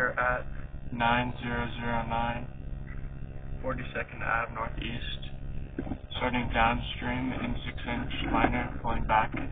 we're at 9009 42nd Ave Northeast. starting downstream in 6-inch liner, pulling back through